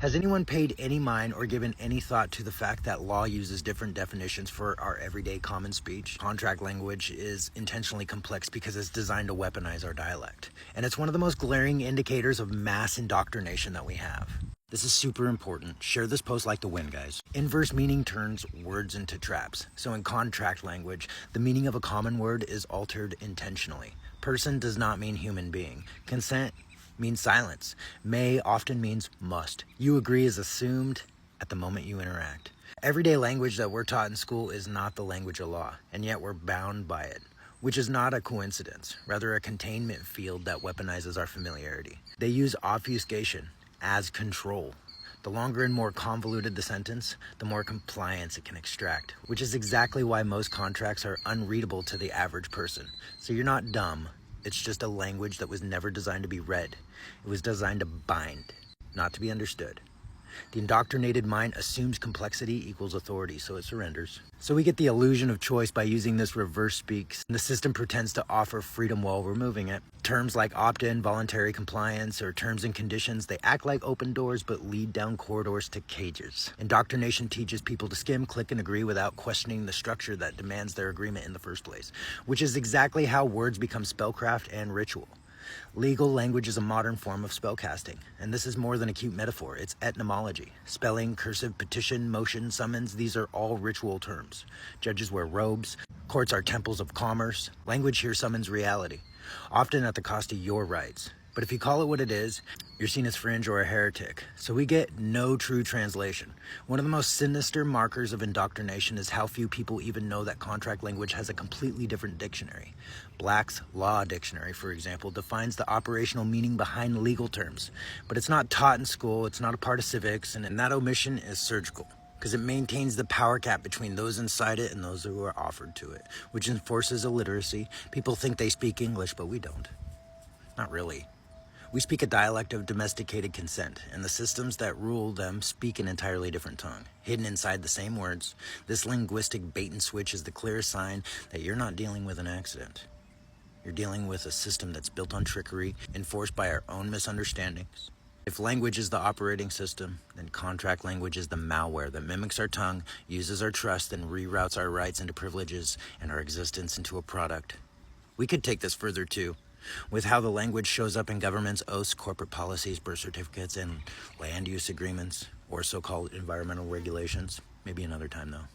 Has anyone paid any mind or given any thought to the fact that law uses different definitions for our everyday common speech? Contract language is intentionally complex because it's designed to weaponize our dialect. And it's one of the most glaring indicators of mass indoctrination that we have. This is super important. Share this post like the wind, guys. Inverse meaning turns words into traps. So in contract language, the meaning of a common word is altered intentionally. Person does not mean human being. Consent means silence. May often means must. You agree is assumed at the moment you interact. Everyday language that we're taught in school is not the language of law, and yet we're bound by it, which is not a coincidence, rather a containment field that weaponizes our familiarity. They use obfuscation as control. The longer and more convoluted the sentence, the more compliance it can extract, which is exactly why most contracts are unreadable to the average person. So you're not dumb. It's just a language that was never designed to be read. It was designed to bind, not to be understood. The indoctrinated mind assumes complexity equals authority, so it surrenders. So we get the illusion of choice by using this reverse speaks. The system pretends to offer freedom while removing it. Terms like opt-in, voluntary compliance, or terms and conditions, they act like open doors but lead down corridors to cages. Indoctrination teaches people to skim, click, and agree without questioning the structure that demands their agreement in the first place, which is exactly how words become spellcraft and ritual. Legal language is a modern form of spellcasting, and this is more than a cute metaphor. It's etymology. Spelling, cursive, petition, motion, summons, these are all ritual terms. Judges wear robes. Courts are temples of commerce. Language here summons reality, often at the cost of your rights. But if you call it what it is, you're seen as fringe or a heretic. So we get no true translation. One of the most sinister markers of indoctrination is how few people even know that contract language has a completely different dictionary. Black's Law Dictionary, for example, defines the operational meaning behind legal terms. But it's not taught in school, it's not a part of civics, and that omission is surgical, because it maintains the power gap between those inside it and those who are offered to it, which enforces illiteracy. People think they speak English, but we don't. Not really. We speak a dialect of domesticated consent, and the systems that rule them speak an entirely different tongue, hidden inside the same words. This linguistic bait and switch is the clearest sign that you're not dealing with an accident. You're dealing with a system that's built on trickery, enforced by our own misunderstandings. If language is the operating system, then contract language is the malware that mimics our tongue, uses our trust, and reroutes our rights into privileges and our existence into a product. We could take this further too, with how the language shows up in government's oaths, corporate policies, birth certificates, and land use agreements, or so-called environmental regulations. Maybe another time though.